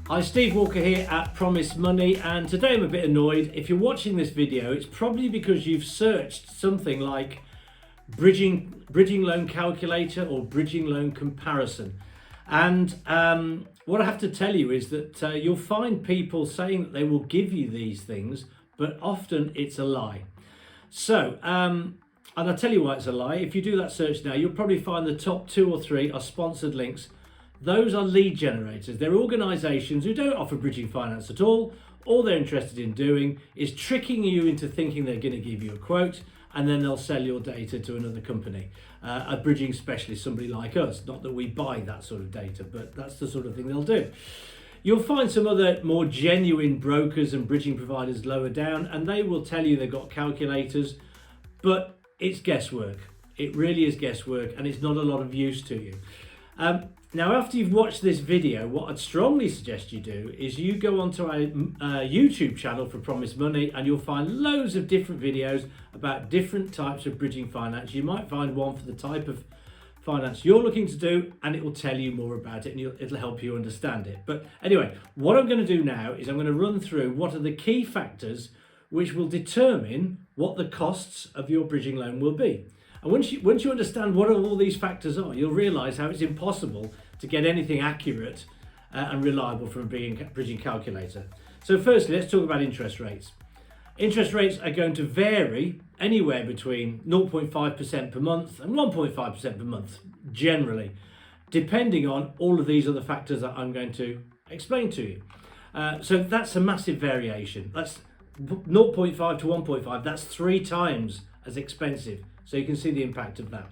Hi, Steve Walker here at Promise Money, and today I'm a bit annoyed. If you're watching this video, it's probably because you've searched something like bridging loan calculator or bridging loan comparison. And what I have to tell you is that you'll find people saying that they will give you these things, but often it's a lie. So, and I'll tell you why it's a lie. If you do that search now, you'll probably find the top 2 or 3 are sponsored links. Those are lead generators. They're organisations who don't offer bridging finance at all. All they're interested in doing is tricking you into thinking they're going to give you a quote, and then they'll sell your data to another company, a bridging specialist, somebody like us. Not that we buy that sort of data, but that's the sort of thing they'll do. You'll find some other more genuine brokers and bridging providers lower down, and they will tell you they've got calculators, but it's guesswork. It really is guesswork, and it's not a lot of use to you. Now, after you've watched this video, what I'd strongly suggest you do is you go onto our YouTube channel for Promise Money, and you'll find loads of different videos about different types of bridging finance. You might find one for the type of finance you're looking to do, and it will tell you more about it, and it'll help you understand it. But anyway, what I'm going to do now is I'm going to run through what are the key factors which will determine what the costs of your bridging loan will be. And once you understand what all these factors are, you'll realise how it's impossible to get anything accurate and reliable from a bridging calculator. So firstly, let's talk about interest rates. Interest rates are going to vary anywhere between 0.5% per month and 1.5% per month, generally, depending on all of these other factors that I'm going to explain to you. So that's a massive variation. That's 0.5 to 1.5. That's 3 times as expensive. So you can see the impact of that.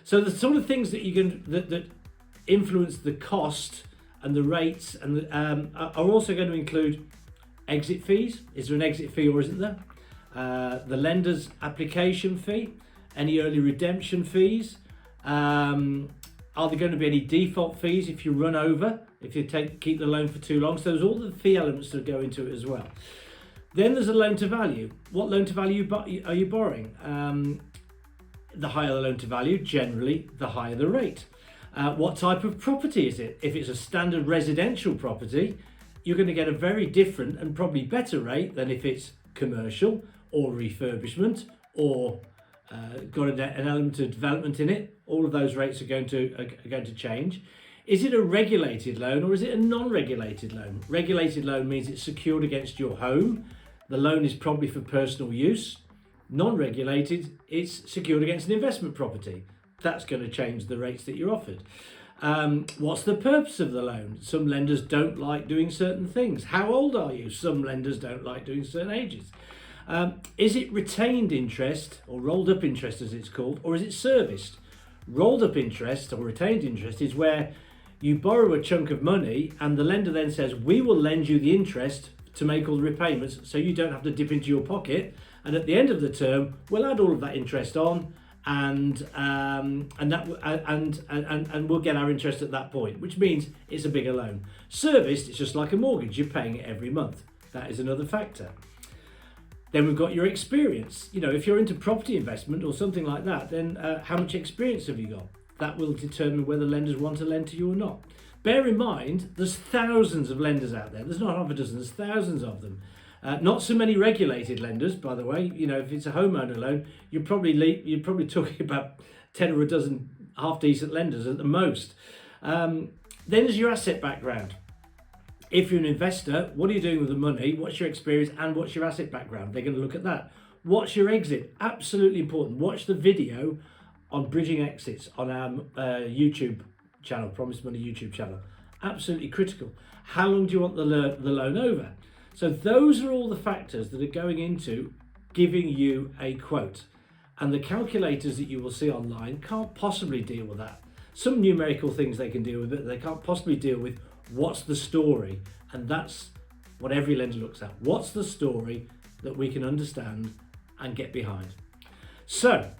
So the sort of things that you can that influence the cost and the rates and are also going to include exit fees. Is there an exit fee or isn't there? The lender's application fee, any early redemption fees. Are there going to be any default fees if you run over, if you keep the loan for too long? So there's all the fee elements that go into it as well. Then there's a loan to value. What loan to value are you borrowing? The higher the loan to value, generally, the higher the rate. What type of property is it? If it's a standard residential property, you're going to get a very different and probably better rate than if it's commercial or refurbishment or got an element of development in it. All of those rates are going to change. Is it a regulated loan or is it a non-regulated loan? Regulated loan means it's secured against your home. The loan is probably for personal use. Non-regulated, it's secured against an investment property. That's going to change the rates that you're offered. What's the purpose of the loan? Some lenders don't like doing certain things. How old are you? Some lenders don't like doing certain ages. Is it retained interest or rolled up interest as it's called, or is it serviced? Rolled up interest or retained interest is where you borrow a chunk of money and the lender then says, we will lend you the interest to make all the repayments so you don't have to dip into your pocket. And at the end of the term, we'll add all of that interest on, and we'll get our interest at that point, which means it's a bigger loan. Serviced, it's just like a mortgage. You're paying it every month. That is another factor. Then we've got your experience. You know, if you're into property investment or something like that, then how much experience have you got? That will determine whether lenders want to lend to you or not. Bear in mind, there's thousands of lenders out there. There's not half a dozen, there's thousands of them. Not so many regulated lenders, by the way. You know, if it's a homeowner loan, you're probably talking about 10 or a dozen half-decent lenders at the most. Then there's your asset background. If you're an investor, what are you doing with the money? What's your experience and what's your asset background? They're going to look at that. What's your exit? Absolutely important. Watch the video on bridging exits on our YouTube channel, Promise Money YouTube channel. Absolutely critical. How long do you want the loan over? So those are all the factors that are going into giving you a quote. And the calculators that you will see online can't possibly deal with that. Some numerical things they can deal with, but they can't possibly deal with what's the story. And that's what every lender looks at. What's the story that we can understand and get behind? So,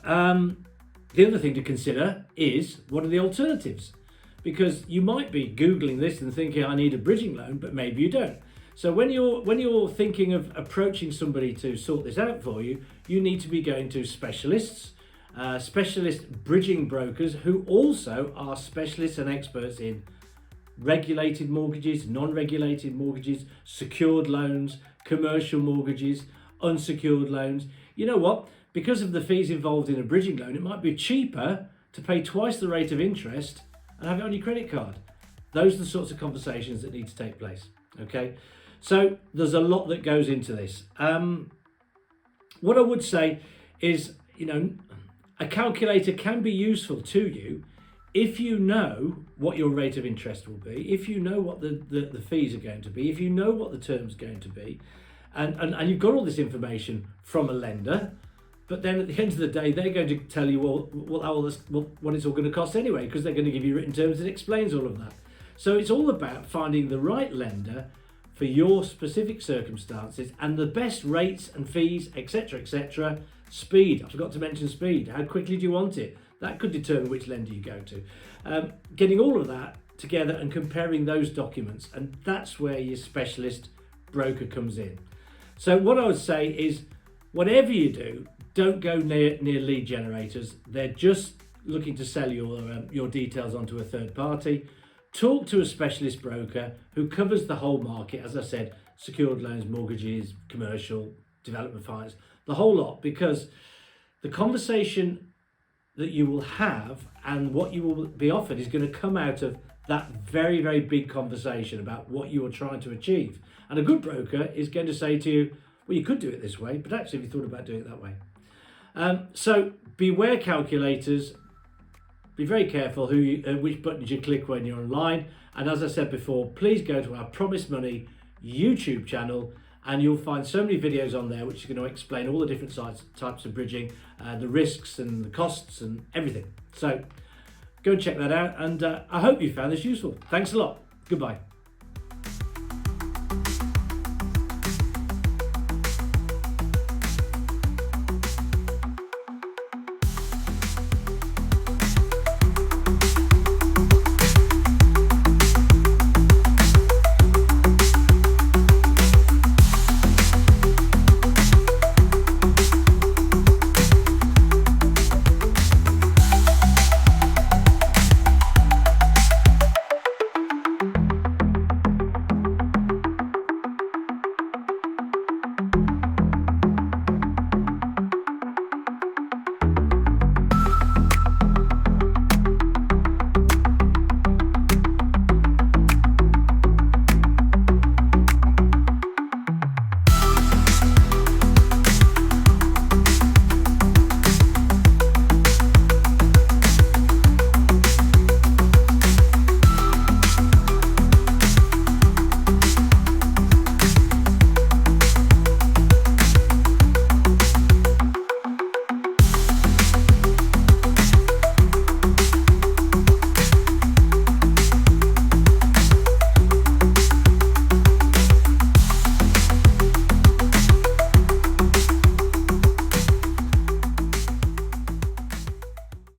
the other thing to consider is, what are the alternatives? Because you might be Googling this and thinking, I need a bridging loan, but maybe you don't. So when you're thinking of approaching somebody to sort this out for you, you need to be going to specialists, specialist bridging brokers who also are specialists and experts in regulated mortgages, non-regulated mortgages, secured loans, commercial mortgages, unsecured loans. You know what? Because of the fees involved in a bridging loan, it might be cheaper to pay twice the rate of interest and have it on your credit card. Those are the sorts of conversations that need to take place. Okay, so there's a lot that goes into this. What I would say is, a calculator can be useful to you if you know what your rate of interest will be, if you know what the fees are going to be, if you know what the terms are going to be, and you've got all this information from a lender, but then at the end of the day, they're going to tell you, what it's all going to cost anyway, because they're going to give you written terms that explains all of that. So it's all about finding the right lender for your specific circumstances and the best rates and fees, etc., etc. Speed. I forgot to mention speed. How quickly do you want it? That could determine which lender you go to. Getting all of that together and comparing those documents, and that's where your specialist broker comes in. So what I would say is, whatever you do, don't go near lead generators. They're just looking to sell your details onto a third party. Talk to a specialist broker who covers the whole market, as I said, secured loans, mortgages, commercial, development finance, the whole lot, because the conversation that you will have and what you will be offered is going to come out of that very, very big conversation about what you are trying to achieve. And a good broker is going to say to you, well, you could do it this way, but actually, have you thought about doing it that way? So beware calculators. Be very careful which buttons you click when you're online. And as I said before, please go to our Promise Money YouTube channel, and you'll find so many videos on there which are going to explain all the different types of bridging, the risks and the costs and everything. So go and check that out, and I hope you found this useful. Thanks a lot. Goodbye.